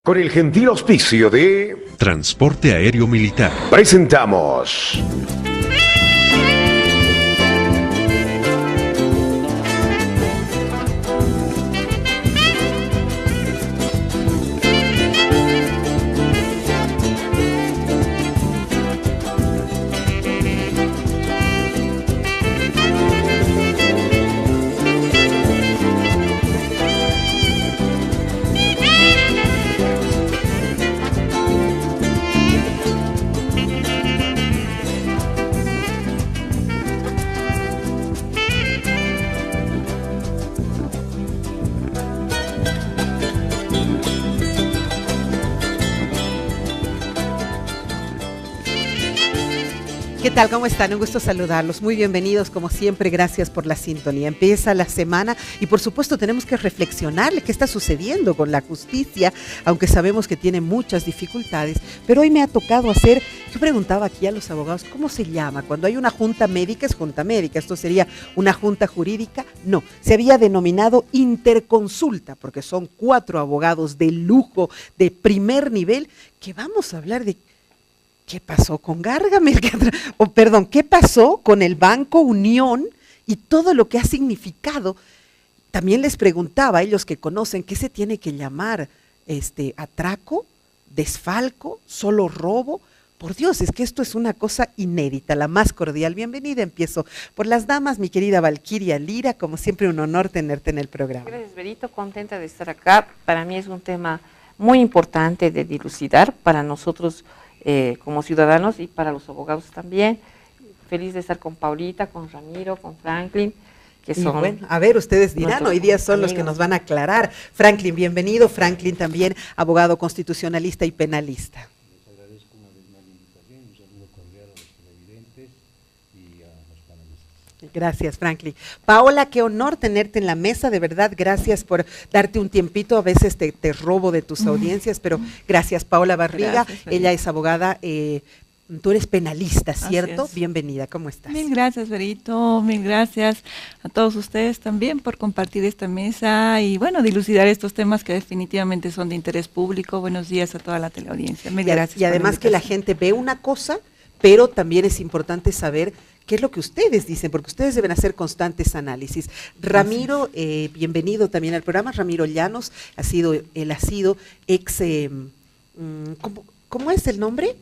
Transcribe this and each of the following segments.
Con el gentil auspicio de Transporte Aéreo Militar. presentamos ¿Qué tal? ¿Cómo están? Un gusto saludarlos. Muy bienvenidos, como siempre, gracias por la sintonía. Empieza la semana y por supuesto tenemos que reflexionar qué está sucediendo con la justicia, aunque sabemos que tiene muchas dificultades, pero hoy me ha tocado yo preguntaba aquí a los abogados, ¿cómo se llama? Cuando hay una junta médica, es junta médica, esto sería una junta jurídica, no, se había denominado interconsulta, porque son 4 abogados de lujo, de primer nivel, que vamos a hablar de ¿qué pasó con Gargamel? ¿Qué pasó con el Banco Unión y todo lo que ha significado? También les preguntaba a ellos que conocen, ¿qué se tiene que llamar? ¿Atraco? ¿Desfalco? ¿Solo robo? Por Dios, es que esto es una cosa inédita, la más cordial bienvenida. Empiezo por las damas, mi querida Valquiria Lira, como siempre un honor tenerte en el programa. Gracias, Berito, contenta de estar acá. Para mí es un tema muy importante de dilucidar para nosotros como ciudadanos y para los abogados también. Feliz de estar con Paulita, con Ramiro, con Franklin, que son... Bueno, a ver, ustedes dirán, hoy día son los que nos van a aclarar. Franklin, bienvenido. Franklin también, abogado constitucionalista y penalista. Les agradezco una vez más la invitación, un saludo cordial a los televidentes y a los panelistas. Gracias, Franklin. Paola, qué honor tenerte en la mesa, de verdad, gracias por darte un tiempito, a veces te robo de tus audiencias, pero gracias, Paola Barriga, Gracias, ella es abogada, tú eres penalista, ¿cierto? Así es. Bienvenida, ¿cómo estás? Mil gracias, Berito, mil gracias a todos ustedes también por compartir esta mesa y bueno, dilucidar estos temas que definitivamente son de interés público. Buenos días a toda la teleaudiencia. Mil gracias. Y además que la gente ve una cosa, pero también es importante saber qué es lo que ustedes dicen, porque ustedes deben hacer constantes análisis. Ramiro, bienvenido también al programa. Ramiro Llanos, él ha sido ex, ¿cómo es el nombre?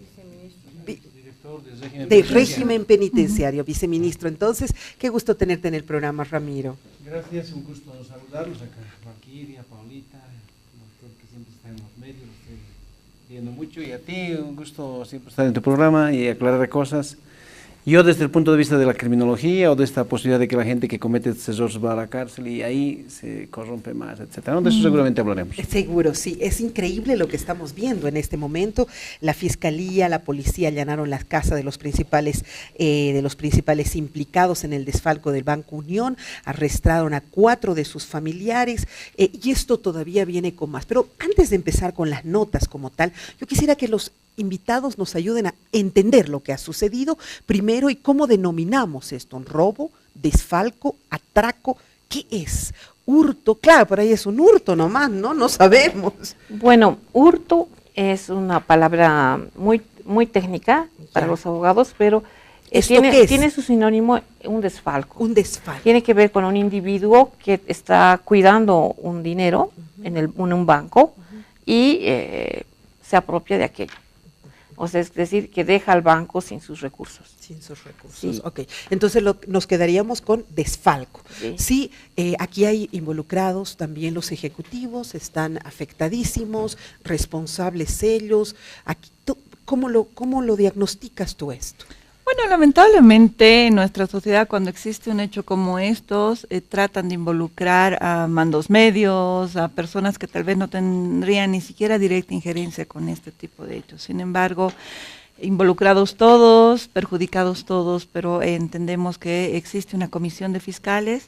Director de régimen penitenciario, viceministro. Entonces, qué gusto tenerte en el programa, Ramiro. Gracias, un gusto saludarlos acá, Valquiria, Paulita, doctor que siempre está en los medios, lo estoy viendo mucho, y a ti, un gusto siempre estar en tu programa y aclarar cosas. Yo desde el punto de vista de la criminología o de esta posibilidad de que la gente que comete estos errores va a la cárcel y ahí se corrompe más, etcétera. ¿No? De eso seguramente hablaremos. Seguro, sí. Es increíble lo que estamos viendo en este momento. La Fiscalía, la Policía allanaron las casas de los principales implicados en el desfalco del Banco Unión, arrestaron a 4 de sus familiares y esto todavía viene con más. Pero antes de empezar con las notas como tal, yo quisiera que los invitados nos ayuden a entender lo que ha sucedido primero y cómo denominamos esto: robo, desfalco, atraco. ¿Qué es? Hurto, claro, por ahí es un hurto nomás, ¿no? No sabemos. Bueno, hurto es una palabra muy, muy técnica para los abogados, pero tiene su sinónimo un desfalco. Un desfalco. Tiene que ver con un individuo que está cuidando un dinero en un banco y se apropia de aquello. O sea, es decir, que deja al banco sin sus recursos. Sin sus recursos, sí. Ok. Entonces nos quedaríamos con desfalco. Sí. Sí, aquí hay involucrados también los ejecutivos, están afectadísimos, responsables ellos. Aquí, ¿cómo lo diagnosticas tú esto? Bueno, lamentablemente en nuestra sociedad cuando existe un hecho como estos, tratan de involucrar a mandos medios, a personas que tal vez no tendrían ni siquiera directa injerencia con este tipo de hechos. Sin embargo, involucrados todos, perjudicados todos, pero entendemos que existe una comisión de fiscales.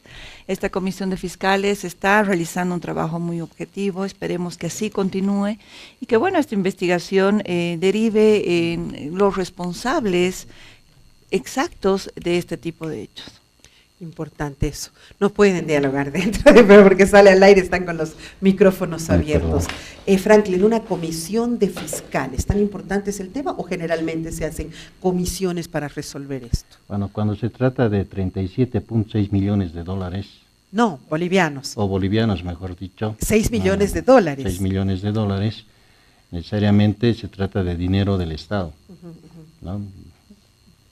Esta comisión de fiscales está realizando un trabajo muy objetivo, esperemos que así continúe y que bueno, esta investigación derive en los responsables exactos de este tipo de hechos. Importante eso. No pueden dialogar dentro pero porque sale al aire, están con los micrófonos abiertos. Franklin, ¿una comisión de fiscales, tan importante es el tema o generalmente se hacen comisiones para resolver esto? Bueno, cuando se trata de 37.6 millones de dólares. No, bolivianos. O bolivianos, mejor dicho. 6 millones de dólares. 6 millones de dólares. Necesariamente se trata de dinero del Estado, ¿no?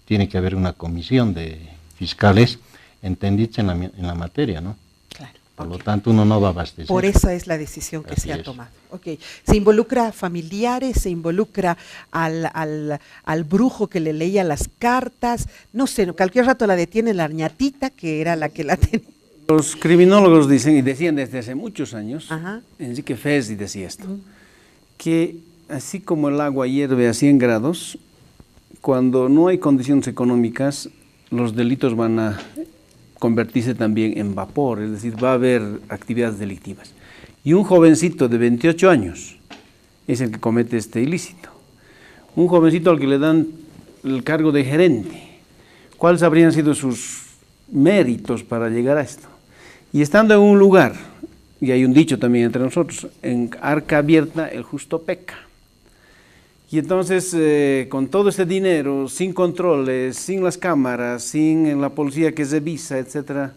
Tiene que haber una comisión de fiscales entendidos en la materia, ¿no? Claro. Por lo tanto, uno no va a abastecer. Por esa es la decisión que se ha tomado. Okay. ¿Se involucra a familiares? ¿Se involucra al brujo que le leía las cartas? No sé, cualquier rato la detiene la ñatita, que era la que la tenía. Los criminólogos dicen, y decían desde hace muchos años, Ajá. Enrique Fesdi decía esto, que así como el agua hierve a 100 grados, cuando no hay condiciones económicas, los delitos van a convertirse también en vapor, es decir, va a haber actividades delictivas. Y un jovencito de 28 años es el que comete este ilícito. Un jovencito al que le dan el cargo de gerente. ¿Cuáles habrían sido sus méritos para llegar a esto? Y estando en un lugar, y hay un dicho también entre nosotros, en arca abierta el justo peca. Y entonces, con todo ese dinero, sin controles, sin las cámaras, sin la policía que revisa, etcétera,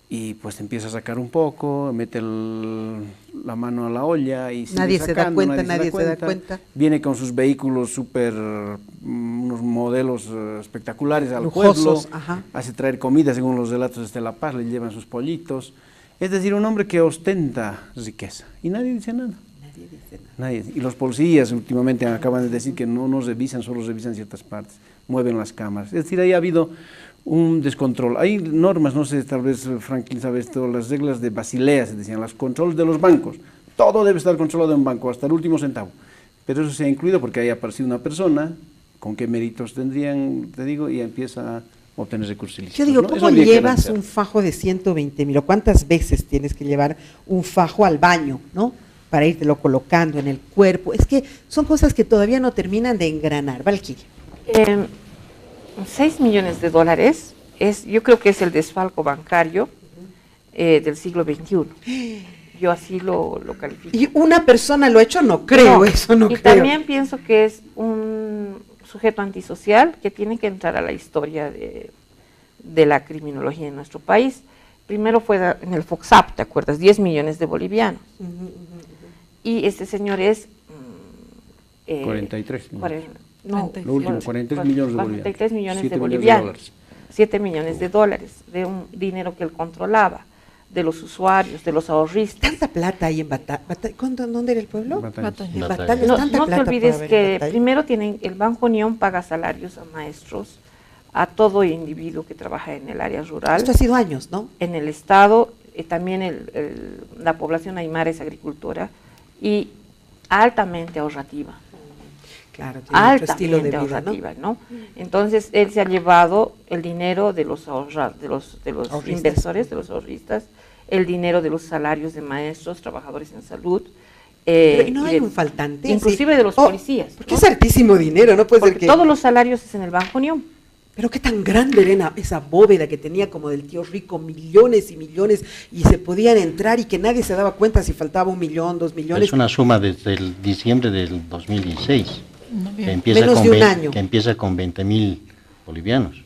y pues empieza a sacar un poco, mete la mano a la olla y sigue nadie sacando, nadie se da cuenta. Viene con sus vehículos súper, unos modelos espectaculares al lujosos, pueblo, ajá. Hace traer comida según los relatos de Estela Paz, le llevan sus pollitos. Es decir, un hombre que ostenta riqueza y nadie dice nada. Nadie. Y los policías últimamente acaban de decir que no nos revisan, solo revisan ciertas partes, mueven las cámaras. Es decir, ahí ha habido un descontrol. Hay normas, no sé, tal vez Franklin sabe esto, las reglas de Basilea, se decían, los controles de los bancos. Todo debe estar controlado en un banco, hasta el último centavo. Pero eso se ha incluido porque haya aparecido una persona, con qué méritos tendrían, te digo, y empieza a obtener recursos ilícitos. Yo digo, ¿no? ¿cómo llevas un fajo de 120,000? ¿O cuántas veces tienes que llevar un fajo al baño, no? Para írtelo colocando en el cuerpo. Es que son cosas que todavía no terminan de engranar. Valquiria. 6 millones de dólares, yo creo que es el desfalco bancario del siglo XXI. Yo así lo califico. ¿Y una persona lo ha hecho? No creo, eso no creo. Y también pienso que es un sujeto antisocial que tiene que entrar a la historia de la criminología en nuestro país. Primero fue en el Foxap, ¿te acuerdas? 10 millones de bolivianos. Y este señor es... 43. No, lo último, 43 millones de bolivianos. 43 millones de 7 bolivianos. 7 millones de dólares, de un dinero que él controlaba, de los usuarios, de los ahorristas. ¿Tanta plata hay en Batalla? ¿Dónde era el pueblo? Batalla. En Batalla. Batalla, No, tanta no te plata olvides puede haber que en Batalla. primero el Banco Unión paga salarios a maestros, a todo individuo que trabaja en el área rural. Esto ha sido años, ¿no? En el Estado, también la población aymara es agricultora y altamente ahorrativa. Claro, tiene otro estilo de Altamente vida, ahorrativa, ¿no? Entonces, él se ha llevado el dinero de los Ahorristas. inversores, de los ahorristas, el dinero de los salarios de maestros, trabajadores en salud. Pero ¿y no hay un faltante? Inclusive Sí. de los policías. Porque es altísimo dinero, no puede ser Porque que... todos los salarios es en el Banco Unión. Pero qué tan grande era esa bóveda que tenía como del tío rico, millones y millones, y se podían entrar y que nadie se daba cuenta si faltaba 1 millón, 2 millones. Es una suma desde el diciembre del 2016, que Menos de un año. que empieza con 20,000 bolivianos.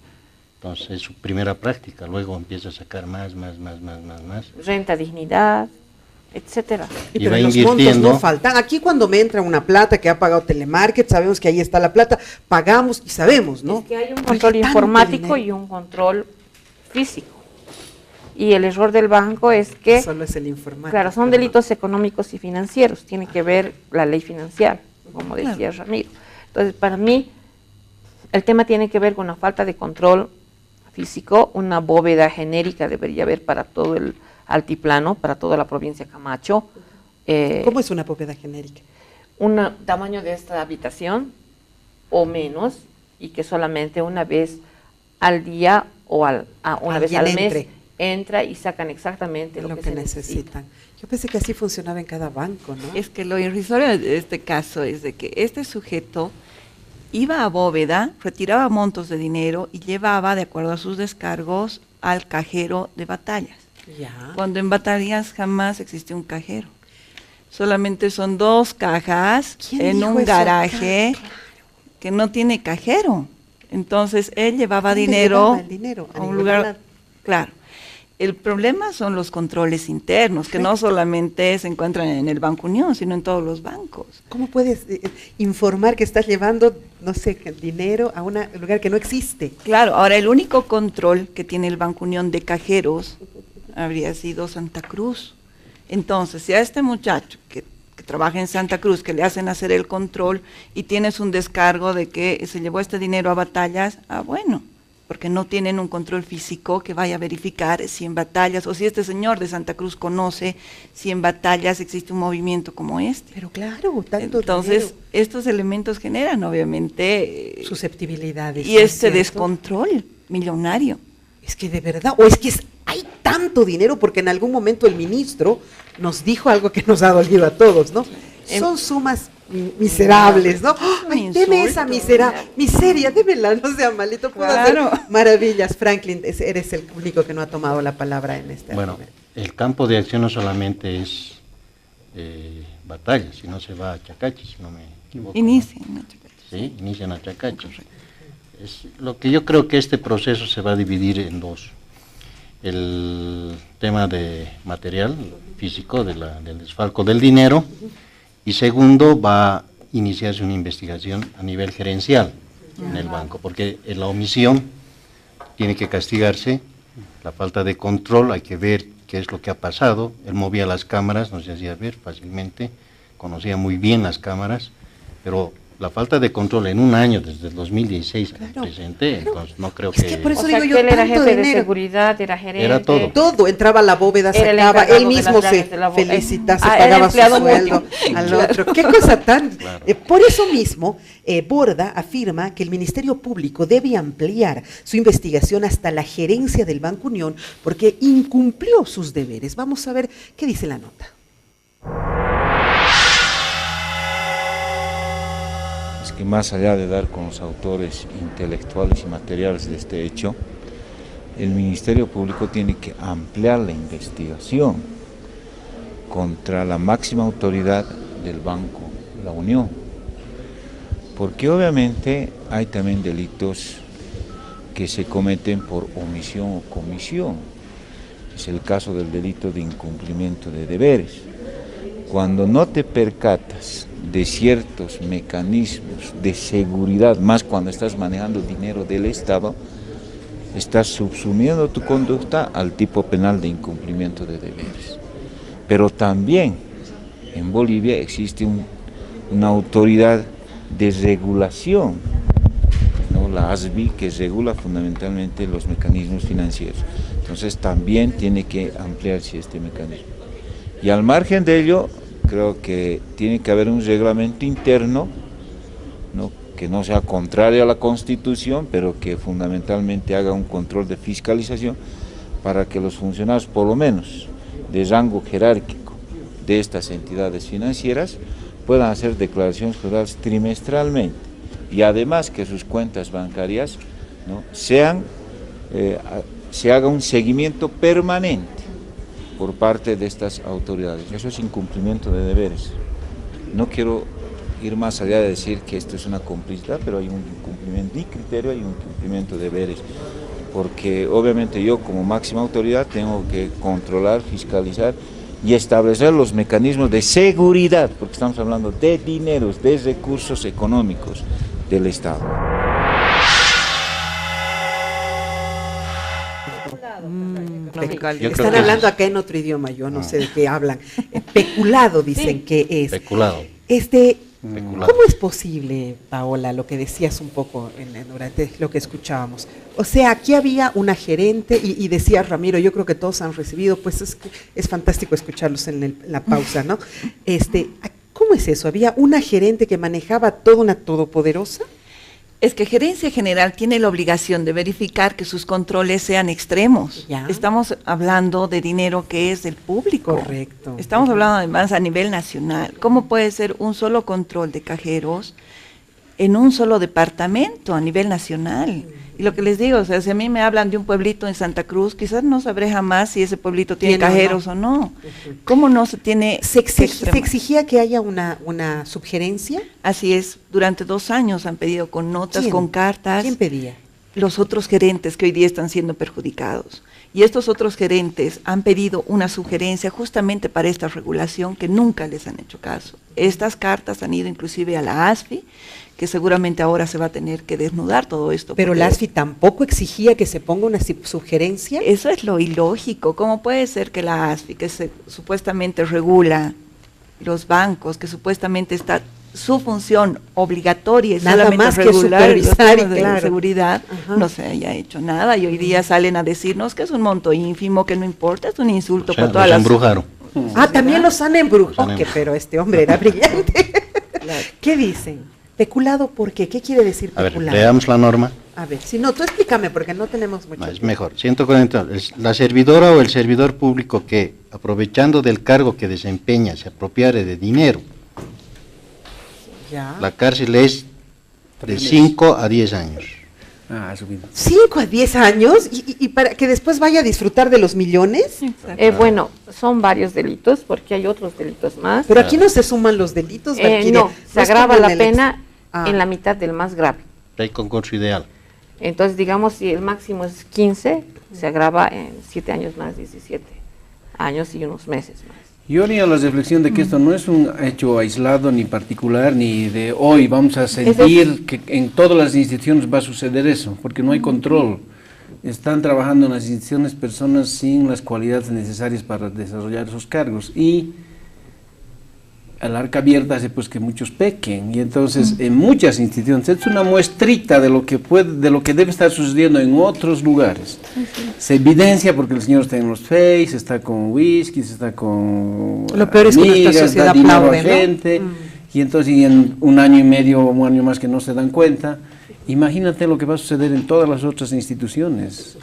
Entonces es su primera práctica, luego empieza a sacar más. Renta, dignidad, etcétera. Y Y pero va los montos invirtiendo. no faltan. Aquí cuando me entra una plata que ha pagado Telemarket, sabemos que ahí está la plata, pagamos y sabemos, ¿no? Es que hay un Pero control ¿qué tanto informático dinero? y un control físico. Y el error del banco es que, Solo es el informático. claro, son delitos económicos y financieros, tiene que ver la ley financiera, como decía Ramiro. Entonces, para mí, el tema tiene que ver con la falta de control físico, una bóveda genérica debería haber para todo el altiplano, para toda la provincia de Camacho. ¿Cómo es una bóveda genérica? Un tamaño de esta habitación o menos, y que solamente una vez al día o una vez al Alguien mes entra y sacan exactamente Lo lo que que se necesita. necesitan. Yo pensé que así funcionaba en cada banco, ¿no? Es que lo irrisorio de este caso es de que este sujeto iba a bóveda, retiraba montos de dinero y llevaba, de acuerdo a sus descargos, al cajero de Batallas. Ya. Cuando en Batallas jamás existe un cajero. Solamente son 2 cajas ¿Quién en dijo un eso? garaje que no tiene cajero. Entonces él llevaba ¿Dónde dinero llevaba el dinero? a A un ningún lugar, lado. claro. El problema son los controles internos, que no solamente se encuentran en el Banco Unión, sino en todos los bancos. ¿Cómo puedes informar que estás llevando, no sé, dinero a un lugar que no existe? Claro, ahora el único control que tiene el Banco Unión de cajeros habría sido Santa Cruz. Entonces, si a este muchacho que trabaja en Santa Cruz, que le hacen hacer el control y tienes un descargo de que se llevó este dinero a Batallas, bueno, porque no tienen un control físico que vaya a verificar si en Batallas, o si este señor de Santa Cruz conoce si en Batallas existe un movimiento como este. Pero claro, tanto Entonces, dinero. estos elementos generan obviamente Susceptibilidades. y ¿no es este cierto? descontrol millonario. Es que de verdad, o es que hay tanto dinero, porque en algún momento el ministro nos dijo algo que nos ha dolido a todos, ¿no? Son sumas miserables, ¿no? Ay, deme esa miseria, démela, no sea malito, puedo Claro. hacer maravillas. Franklin, eres el único que no ha tomado la palabra en este Bueno, argumento. el campo de acción no solamente es Batallas, sino se va a Chacachi, si no me equivoco. Inicia. Sí, inician a Chacachi. Es lo que yo creo que este proceso se va a dividir en 2. El tema de material físico, del desfalco del dinero, y segundo, va a iniciarse una investigación a nivel gerencial en el banco, porque en la omisión tiene que castigarse, la falta de control, hay que ver qué es lo que ha pasado. Él movía las cámaras, nos hacía ver fácilmente, conocía muy bien las cámaras, pero la falta de control en un año, desde el 2016 al presente, entonces no creo Es que por eso O sea, digo que yo, él era tanto jefe de dinero. seguridad, era gerente. Era todo. Todo, entraba a la bóveda, Era el sacaba, encargado él de mismo las se llaves de la bóveda. felicitaba, se Era pagaba su empleado sueldo múltiple. al otro. Qué cosa tan... Claro. Por eso mismo, Borda afirma que el Ministerio Público debe ampliar su investigación hasta la gerencia del Banco Unión porque incumplió sus deberes. Vamos a ver qué dice la nota. Es que más allá de dar con los autores intelectuales y materiales de este hecho, el Ministerio Público tiene que ampliar la investigación contra la máxima autoridad del Banco, la Unión, porque obviamente hay también delitos que se cometen por omisión o comisión. Es el caso del delito de incumplimiento de deberes. Cuando no te percatas de ciertos mecanismos de seguridad, más cuando estás manejando dinero del Estado, estás subsumiendo tu conducta al tipo penal de incumplimiento de deberes. Pero también en Bolivia existe una autoridad de regulación, ¿no? La ASBI, que regula fundamentalmente los mecanismos financieros. Entonces también tiene que ampliarse este mecanismo. Y al margen de ello, creo que tiene que haber un reglamento interno, ¿no? Que no sea contrario a la Constitución, pero que fundamentalmente haga un control de fiscalización para que los funcionarios, por lo menos de rango jerárquico de estas entidades financieras, puedan hacer declaraciones juradas trimestralmente y además que sus cuentas bancarias, ¿no? se haga un seguimiento permanente por parte de estas autoridades. Eso es incumplimiento de deberes. No quiero ir más allá de decir que esto es una complicidad, pero hay un incumplimiento de criterio y un incumplimiento de deberes, porque obviamente yo como máxima autoridad tengo que controlar, fiscalizar y establecer los mecanismos de seguridad, porque estamos hablando de dineros, de recursos económicos del Estado. Yo creo Están que hablando acá en otro idioma, yo no sé de qué hablan. Peculado dicen que es. Peculado. ¿Cómo es posible, Paola, lo que decías un poco durante lo que escuchábamos? O sea, aquí había una gerente y decía Ramiro, yo creo que todos han recibido, pues es fantástico escucharlos en la pausa, ¿no? ¿Cómo es eso? ¿Había una gerente que manejaba toda una todopoderosa? Es que Gerencia General tiene la obligación de verificar que sus controles sean extremos. Ya. Estamos hablando de dinero que es del público. Correcto. Estamos hablando además a nivel nacional. ¿Cómo puede ser un solo control de cajeros en un solo departamento a nivel nacional. Y lo que les digo, o sea, si a mí me hablan de un pueblito en Santa Cruz, quizás no sabré jamás si ese pueblito tiene cajeros o no. ¿Cómo no se tiene? ¿Se exigía que haya una sugerencia? Así es, durante 2 años han pedido con notas, ¿Quién? con cartas. ¿Quién pedía? Los otros gerentes que hoy día están siendo perjudicados. Y estos otros gerentes han pedido una sugerencia justamente para esta regulación que nunca les han hecho caso. Estas cartas han ido inclusive a la ASFI, que seguramente ahora se va a tener que desnudar todo esto. Pero la ASFI tampoco exigía que se ponga una sugerencia. Eso es lo ilógico. ¿Cómo puede ser que la ASFI, que supuestamente regula los bancos, que supuestamente está su función obligatoria es nada solamente más que regular los supervisar temas de claro. seguridad, no se haya hecho nada y hoy día salen a decirnos que es un monto ínfimo, que no importa, es un insulto para todas los las... embrujaron. También los han embrujado. Pero este hombre era brillante. Claro. ¿Qué dicen? ¿Peculado por qué? ¿Qué quiere decir A ver, peculado? leamos la norma. A ver, si no, tú explícame porque no tenemos mucho No, es tiempo. mejor. 140. La servidora o el servidor público que, aprovechando del cargo que desempeña, se apropiare de dinero, Ya. la cárcel es de 5 a 10 años. Subido. 5 a 10 años y para que después vaya a disfrutar de los millones. Bueno, son varios delitos porque hay otros delitos más. Pero aquí no se suman los delitos, Valquiria. No, se es agrava como la en el pena Ah. en la mitad del más grave. Hay concurso ideal. Entonces, digamos, si el máximo es 15, se agrava en 7 años más, 17 años y unos meses más. Yo haría la reflexión de que esto no es un hecho aislado ni particular, ni de hoy vamos a sentir que en todas las instituciones va a suceder eso, porque no hay control. Están trabajando en las instituciones personas sin las cualidades necesarias para desarrollar esos cargos y el arca abierta hace pues que muchos pequen y entonces en muchas instituciones es una muestrita de lo que debe estar sucediendo en otros lugares. Se evidencia porque el señor está en los Face, está con whisky, está con Lo peor es que nuestra sociedad da dinero aplaude, a ¿no? gente, y entonces y en un año y medio o un año más que no se dan cuenta. Imagínate lo que va a suceder en todas las otras instituciones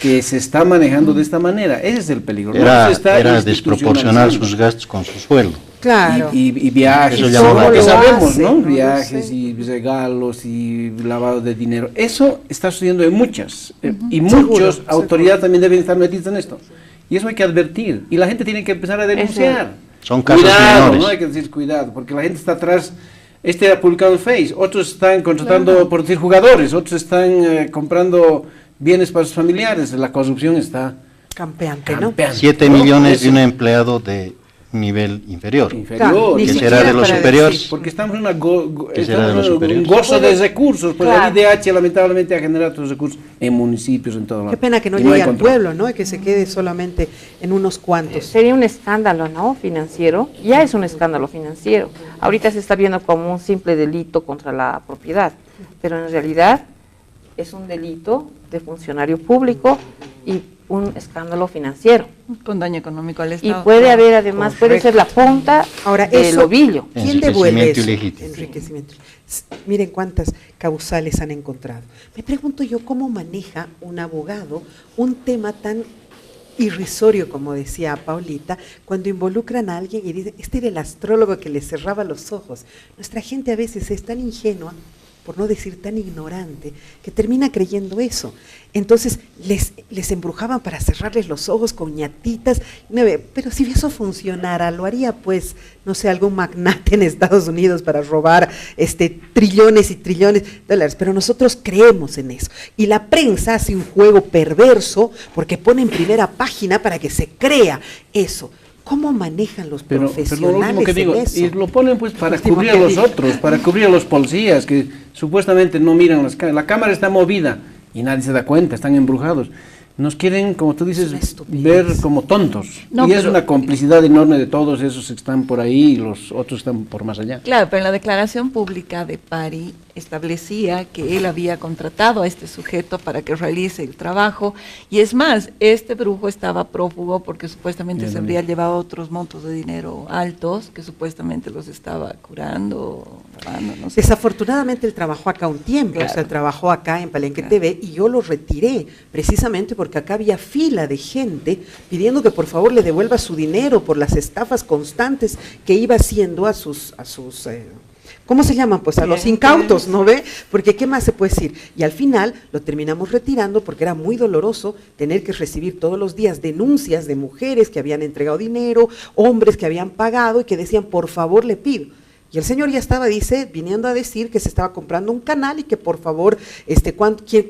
que se está manejando de esta manera. Ese es el peligro. Era, No se está era desproporcionar institucionalizando. sus gastos con su sueldo. Claro. Y viajes, Eso todo llamaba lo que la sabemos, atención. ¿no? No lo Viajes sé. y regalos y lavado de dinero. Eso está sucediendo en muchas. Y Seguro, muchas seguro. autoridades también deben estar metidas en esto. Y eso hay que advertir. Y la gente tiene que empezar a denunciar. Son casos Cuidado, menores. no hay que decir cuidado, porque la gente está atrás. Este ha publicado en Face, otros están contratando por decir jugadores, otros están comprando bienes para sus familiares. La corrupción está Campeante, ¿no? campeando. 7 ¿no? millones Eso. de un empleado de nivel inferior. Inferior. Ni ¿Qué siquiera será de los para superiores? decir. Porque estamos en una ¿Qué será de los un superiores? gozo de recursos, pues Claro. el IDH lamentablemente ha generado estos recursos en municipios, en todo lado. Qué pena que no Y llegue hay al control. pueblo, ¿no? Y que se quede solamente en unos cuantos. Sería un escándalo, ¿no? Financiero. Ya es un escándalo financiero. Ahorita se está viendo como un simple delito contra la propiedad, pero en realidad es un delito de funcionario público y un escándalo financiero. Con daño económico al Y Estado. puede haber además, puede ser la punta Ahora, del eso- ovillo. ¿Quién devuelve Enriquecimiento eso? ilegítimo. Enriquecimiento. Miren cuántas causales han encontrado. Me pregunto yo cómo maneja un abogado un tema tan irrisorio, como decía Paulita, cuando involucran a alguien y dicen, este era el astrólogo que le cerraba los ojos. Nuestra gente a veces es tan ingenua, por no decir tan ignorante, que termina creyendo eso. Entonces les embrujaban para cerrarles los ojos con ñatitas. Pero si eso funcionara, lo haría pues, no sé, algún magnate en Estados Unidos para robar trillones y trillones de dólares. Pero nosotros creemos en eso. Y la prensa hace un juego perverso porque pone en primera página para que se crea eso. ¿Cómo manejan los Pero lo profesionales último que digo, en eso? y lo ponen pues para Último cubrir a que los digo. otros, para cubrir a los policías que supuestamente no miran las cámaras. La cámara está movida y nadie se da cuenta, están embrujados. Nos quieren, como tú dices, Es una estupidez. ver como tontos. No, y es pero- una complicidad enorme de todos esos que están por ahí y los otros están por más allá. Claro, pero en la declaración pública de Pari establecía que él había contratado a este sujeto para que realice el trabajo y es más, este brujo estaba prófugo porque supuestamente se habría llevado otros montos de dinero altos que supuestamente los estaba curando, robando, no sé. Desafortunadamente él trabajó acá un tiempo, Claro. o sea, trabajó acá en Palenque Claro. TV y yo lo retiré precisamente porque acá había fila de gente pidiendo que por favor le devuelva su dinero por las estafas constantes que iba haciendo a sus ¿cómo se llaman? Pues a los incautos, ¿no ve? Porque ¿qué más se puede decir? Y al final lo terminamos retirando porque era muy doloroso tener que recibir todos los días denuncias de mujeres que habían entregado dinero, hombres que habían pagado y que decían, por favor, le pido. Y el señor ya estaba, dice, viniendo a decir que se estaba comprando un canal y que por favor,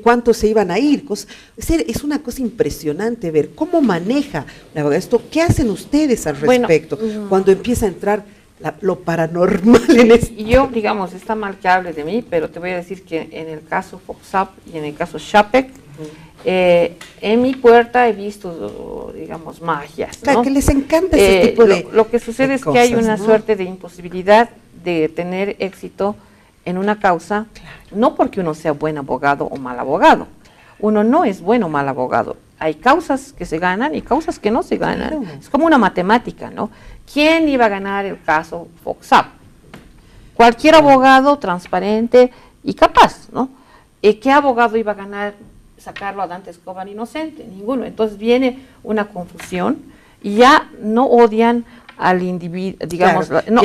cuánto se iban a ir. Es una cosa impresionante ver cómo maneja la verdad esto. ¿Qué hacen ustedes al respecto cuando empieza a entrar lo paranormal en esto? Yo, digamos, está mal que hable de mí, pero te voy a decir que en el caso FOXAP y en el caso Chapec, en mi puerta he visto, digamos, magias, ¿no? Claro, que les encanta ese tipo de lo que sucede es que hay una suerte de imposibilidad de tener éxito en una causa, no porque uno sea buen abogado o mal abogado. Uno no es bueno o mal abogado. Hay causas que se ganan y causas que no se ganan. Claro. Es como una matemática, ¿no? ¿Quién iba a ganar el caso FOXAP? Cualquier abogado transparente y capaz, ¿no? ¿Qué abogado iba a ganar sacarlo a Dante Escobar inocente? Ninguno. Entonces viene una confusión y ya no odian al individuo, digamos, claro, no,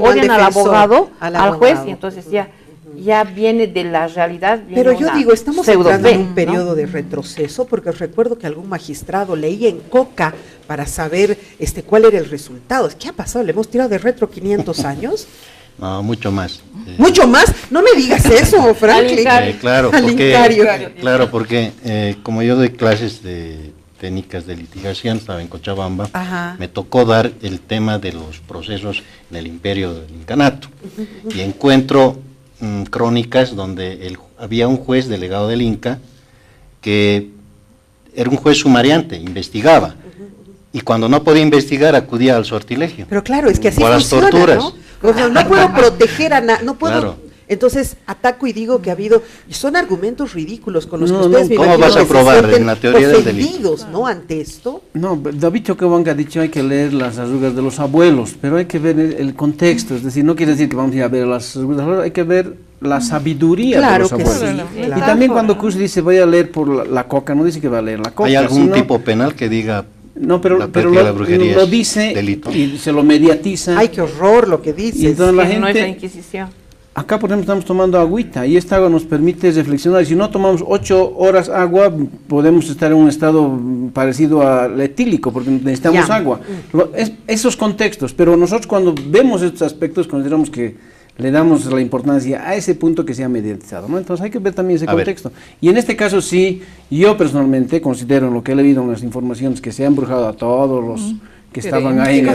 odian al abogado, al juez, y entonces ya viene de la realidad. Pero yo digo, estamos entrando en un periodo de retroceso, porque recuerdo que algún magistrado leía en Coca para saber cuál era el resultado. ¿Qué ha pasado? ¿Le hemos tirado de retro 500 años? No, mucho más. ¿Mucho más? No me digas eso, Franklin. Claro, porque como yo doy clases de técnicas de litigación, estaba en Cochabamba, me tocó dar el tema de los procesos en el imperio del incanato, y encuentro crónicas donde había un juez delegado del Inca que era un juez sumariante, investigaba, y cuando no podía investigar acudía al sortilegio. Pero claro, es que así o a las torturas. No puedo proteger a nadie, no puedo... Claro. Entonces ataco y digo que ha habido, y son argumentos ridículos con los que ustedes ¿cómo vas a probar en la teoría del delito? ¿No? Ante esto. No, David Choquehuanca ha dicho hay que leer las arrugas de los abuelos, pero hay que ver el contexto, es decir, no quiere decir que vamos a ir a ver las arrugas de los abuelos, hay que ver la sabiduría de los abuelos. Sí, y también cuando Cus dice voy a leer por la coca, no dice que va a leer la coca. ¿Hay algún tipo penal que diga? No, pero lo dice delito, y se lo mediatiza. Ay, qué horror lo que dice. Y entonces la gente, no es la Inquisición. Acá, por ejemplo, estamos tomando agüita y esta agua nos permite reflexionar. Y si no tomamos 8 horas agua, podemos estar en un estado parecido al etílico, porque necesitamos agua. Esos contextos, pero nosotros cuando vemos estos aspectos consideramos que le damos la importancia a ese punto que se ha mediatizado, ¿no? Entonces hay que ver también ese contexto. Y en este caso sí, yo personalmente considero en lo que he leído en las informaciones que se ha embrujado a todos los que estaban ahí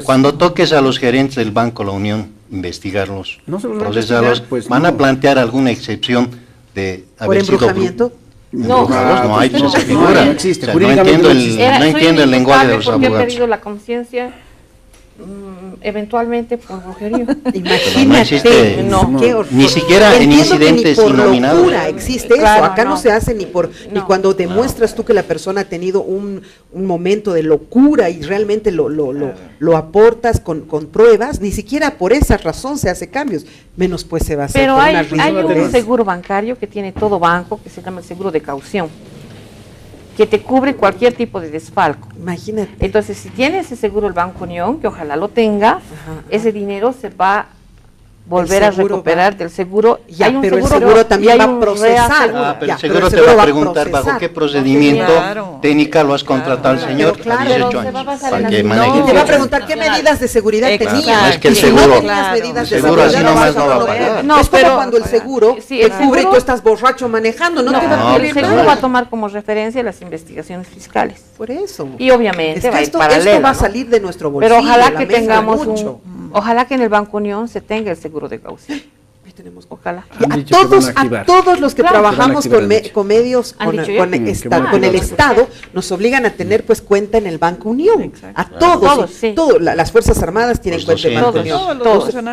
cuando toques a los gerentes del Banco La Unión, investigarlos, procesarlos, pues van a plantear alguna excepción de haber sido no hay esa figura. No existe. O sea, no entiendo el lenguaje de los abogados. He perdido la conciencia eventualmente por brujería. Imagínate, ni siquiera en incidentes innominados. Existe eso, acá no se hace ni cuando demuestras tú que la persona ha tenido un momento de locura y realmente lo aportas con pruebas, ni siquiera por esa razón se hace cambios, menos pues se va a hacer. Pero hay un seguro bancario que tiene todo banco, que se llama el seguro de caución, que te cubre cualquier tipo de desfalco. Imagínate. Entonces, si tiene ese seguro el Banco Unión, que ojalá lo tenga, ese dinero se va a volver a recuperar del seguro. Ya, pero el seguro también va a procesar. Pero el seguro te va a preguntar bajo qué procedimiento técnica lo has contratado al señor a 18 años. Para que maneje. Y te va a preguntar qué medidas de seguridad tenía. No es que el seguro así nomás no va a pagar. No, es como cuando el seguro te cubre y tú estás borracho manejando, no te va a cubrir. El seguro va a tomar como referencia las investigaciones fiscales. Por eso. Y obviamente va a ir paralelo. Esto va a salir de nuestro bolsillo. Pero ojalá que tengamos ojalá que en el Banco Unión se tenga el seguro de caución. Ojalá. A todos los que trabajamos con medios, con el Estado, nos obligan a tener pues cuenta en el Banco Unión. A todos, las Fuerzas Armadas tienen cuenta en el Banco Unión.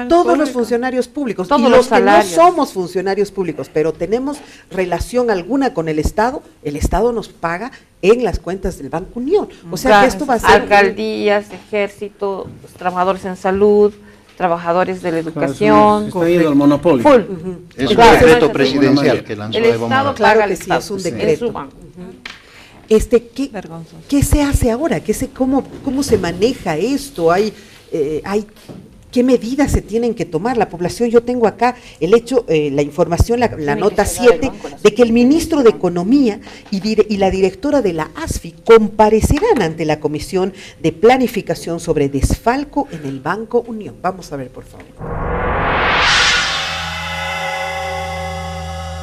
Todos los funcionarios públicos. Y los que no somos funcionarios públicos, pero tenemos relación alguna con el Estado nos paga en las cuentas del Banco Unión. O sea que esto va a ser... Alcaldías, ejército, trabajadores en salud, trabajadores de la educación. Está yendo al monopolio. Es un decreto presidencial que lanzó el Estado paga al Estado, es un decreto. ¿Qué se hace ahora? ¿Cómo se maneja esto? Hay ¿Qué medidas se tienen que tomar? La población, yo tengo acá el hecho, la información, la nota 7, de que el ministro de Economía y la directora de la ASFI comparecerán ante la Comisión de Planificación sobre desfalco en el Banco Unión. Vamos a ver, por favor.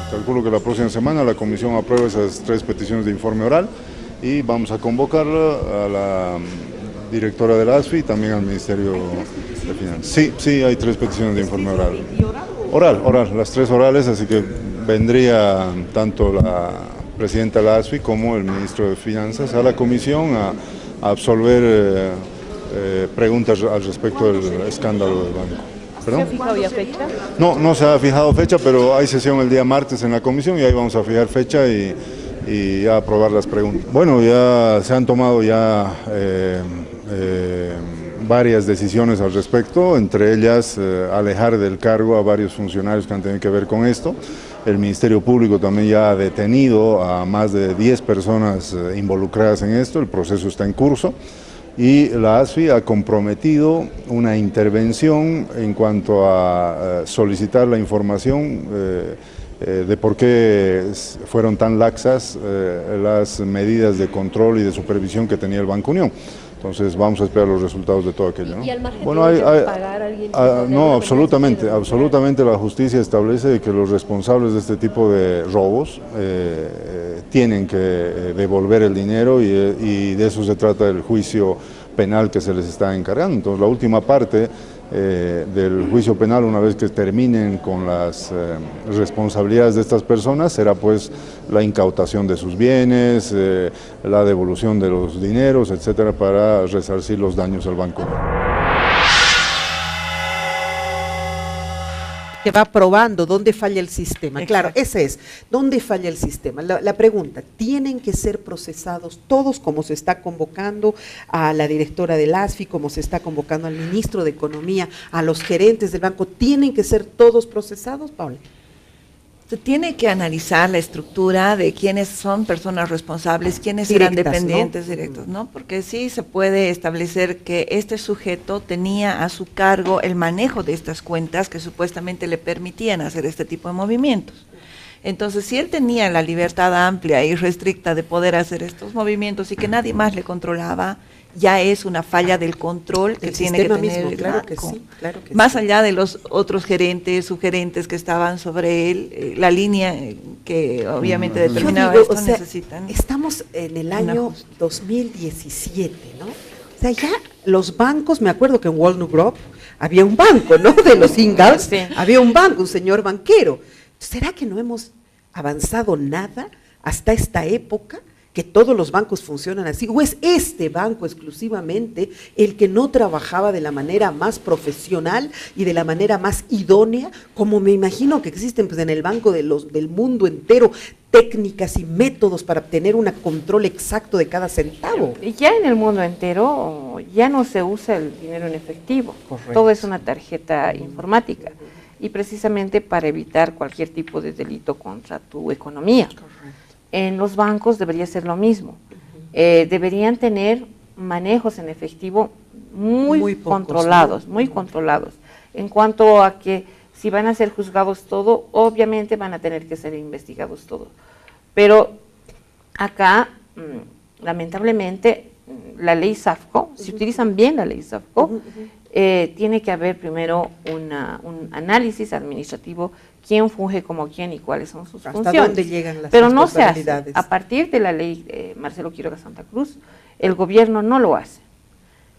Calculo que la próxima semana la Comisión aprueba esas 3 peticiones de informe oral y vamos a convocarla a la directora de la ASFI y también al Ministerio de Finanzas. Sí, hay 3 peticiones de informe oral. Oral, las 3 orales, así que vendría tanto la presidenta de la ASFI como el ministro de Finanzas a la comisión a absolver preguntas al respecto del escándalo del banco. ¿Perdón? ¿Se ha fijado ya fecha? No se ha fijado fecha, pero hay sesión el día martes en la comisión y ahí vamos a fijar fecha y a aprobar las preguntas. Bueno, ya se han tomado ya varias decisiones al respecto, entre ellas alejar del cargo a varios funcionarios que han tenido que ver con esto. El Ministerio Público también ya ha detenido a más de 10 personas involucradas en esto, el proceso está en curso y la ASFI ha comprometido una intervención en cuanto a solicitar la información de por qué fueron tan laxas las medidas de control y de supervisión que tenía el Banco Unión. Entonces vamos a esperar los resultados de todo aquello, ¿no? ¿Y al margen de pagar a alguien? No, absolutamente la justicia establece que los responsables de este tipo de robos tienen que devolver el dinero y de eso se trata el juicio penal que se les está encargando. Entonces la última parte del juicio penal, una vez que terminen con las responsabilidades de estas personas, será pues la incautación de sus bienes, la devolución de los dineros, etcétera, para resarcir los daños al banco. Que va probando dónde falla el sistema. Exacto. Claro, ese es, ¿dónde falla el sistema? La pregunta, ¿tienen que ser procesados todos como se está convocando a la directora del ASFI, como se está convocando al ministro de Economía, a los gerentes del banco? ¿Tienen que ser todos procesados, Paula? Se tiene que analizar la estructura de quiénes son personas responsables, quiénes eran dependientes, ¿no? Directos, ¿no? Porque sí se puede establecer que este sujeto tenía a su cargo el manejo de estas cuentas que supuestamente le permitían hacer este tipo de movimientos. Entonces, si él tenía la libertad amplia y restricta de poder hacer estos movimientos y que nadie más le controlaba, ya es una falla del control que tiene que tener el banco. Claro que más allá de los otros gerentes, subgerentes que estaban sobre él, la línea que obviamente determinaba esto, necesitan. Estamos en el año 2017, ¿no? O sea, ya los bancos, me acuerdo que en Walnut Grove había un banco, ¿no? De los Ingalls, sí. Había un banco, un señor banquero. ¿Será que no hemos avanzado nada hasta esta época? ¿Que todos los bancos funcionan así? ¿O es este banco exclusivamente el que no trabajaba de la manera más profesional y de la manera más idónea? Como me imagino que existen pues, en el banco del mundo entero técnicas y métodos para obtener un control exacto de cada centavo. Ya en el mundo entero ya no se usa el dinero en efectivo. Correcto. Todo es una tarjeta informática. Y precisamente para evitar cualquier tipo de delito contra tu economía. Correcto. En los bancos debería ser lo mismo. Deberían tener manejos en efectivo muy controlados, ¿no? Muy controlados. En cuanto a que si van a ser juzgados todo, obviamente van a tener que ser investigados todo. Pero acá, lamentablemente, la ley SAFCO, si utilizan bien la ley SAFCO, tiene que haber primero un análisis administrativo, quién funge como quién y cuáles son sus funciones. ¿Hasta dónde llegan las responsabilidades? Pero no se hace. A partir de la ley Marcelo Quiroga Santa Cruz, el gobierno no lo hace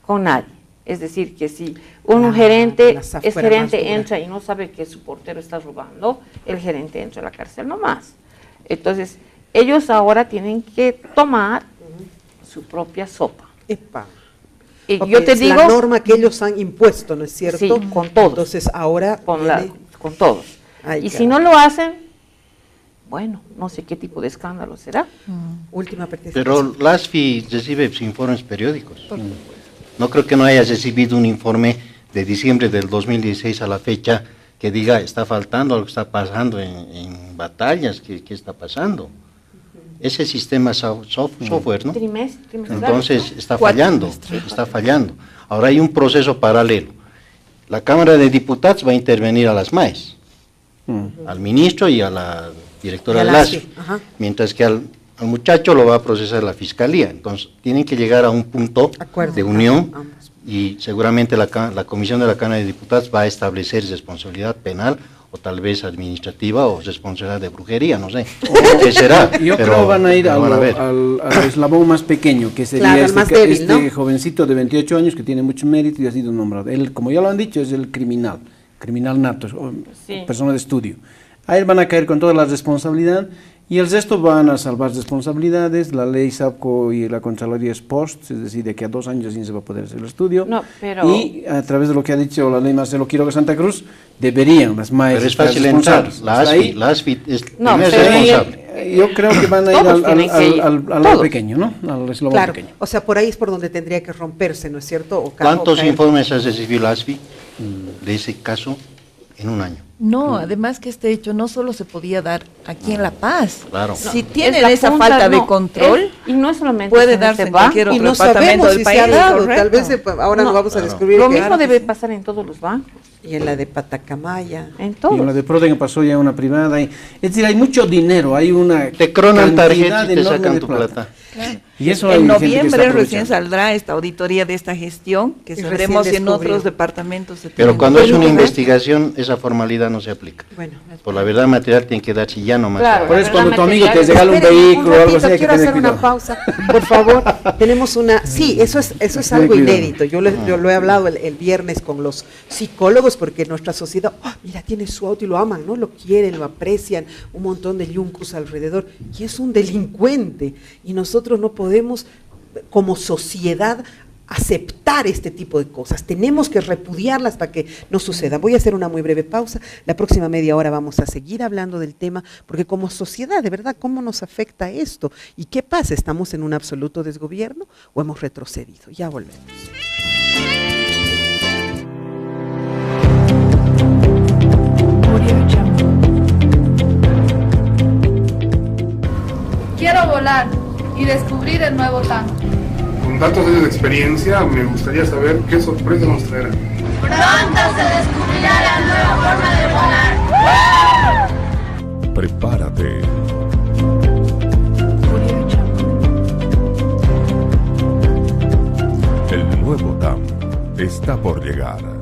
con nadie. Es decir, que si un gerente entra y no sabe que su portero está robando, el gerente entra a la cárcel nomás. Entonces, ellos ahora tienen que tomar su propia sopa. Epa. Y yo te digo, la norma que ellos han impuesto, ¿no es cierto? Sí, con todos. Entonces ahora con todos. Ay, y si no lo hacen, bueno, no sé qué tipo de escándalo será. Última participación. Pero la ASFI recibe informes periódicos. No creo que no haya recibido un informe de diciembre del 2016 a la fecha que diga está faltando algo, está pasando en batallas, ¿qué está pasando? Ese sistema software, ¿no? Entonces está fallando. Ahora hay un proceso paralelo. la Cámara de Diputados va a intervenir a las MAES, al ministro y a la directora de la ASFI, mientras que al muchacho lo va a procesar la Fiscalía. Entonces, tienen que llegar a un punto de unión y seguramente la Comisión de la Cámara de Diputados va a establecer responsabilidad penal o tal vez administrativa o responsabilidad de brujería, no sé. ¿Qué será? Yo creo que van a ir al eslabón más pequeño, que sería este jovencito de 28 años que tiene mucho mérito y ha sido nombrado. Él, como ya lo han dicho, es el criminal nato, persona de estudio. A él van a caer con toda la responsabilidad y el resto van a salvar responsabilidades. La ley SAPCO y la Contraloría es post, es decir, de que a 2 años sí se va a poder hacer el estudio. No, pero... Y a través de lo que ha dicho la ley Marcelo Quiroga Santa Cruz, deberían las MAES. Pero es fácil entrar, la ASFI es responsable. Yo creo que van a ir al lado pequeño, ¿no? Al eslabón pequeño. O sea, por ahí es por donde tendría que romperse, ¿no es cierto? ¿Cuántos informes has recibido la ASFI de ese caso en un año? No, además que este hecho no solo se podía dar aquí en La Paz. Claro. Si tienen esa falta de control, y no es solamente puede darse en cualquier otro departamento del país. Tal vez ahora lo vamos a descubrir. Lo mismo debe pasar en todos los bancos. Y en la de Patacamaya. En todos. Y en la de Proden pasó ya una privada. Es decir, hay mucho dinero, hay una te cronan tarjetas y te sacan tu plata. Claro. Y eso en noviembre recién saldrá esta auditoría de esta gestión, que sabremos si en otros departamentos se Pero cuando es una investigación, esa formalidad no se aplica. Bueno, por la verdad material tiene que darse ya nomás. Claro, por eso cuando tu amigo te regala un vehículo o algo así, hay que quiero hacer una pausa, por favor. Tenemos una, sí, eso es algo inédito. Yo lo he hablado el viernes con los psicólogos, porque nuestra sociedad, mira, tiene su auto y lo aman, ¿no? Lo quieren, lo aprecian, un montón de yuncos alrededor, y es un delincuente, y nosotros no podemos, como sociedad, aceptar este tipo de cosas. Tenemos que repudiarlas para que no suceda. Voy a hacer una muy breve pausa. La próxima media hora vamos a seguir hablando del tema, porque como sociedad, de verdad, ¿cómo nos afecta esto? ¿Y qué pasa? ¿Estamos en un absoluto desgobierno o hemos retrocedido? Ya volvemos. Quiero volar y descubrir el nuevo TAM. Con tantos años de experiencia, me gustaría saber qué sorpresas nos traerán. Pronto se descubrirá la nueva forma de volar. Prepárate. El nuevo TAM está por llegar.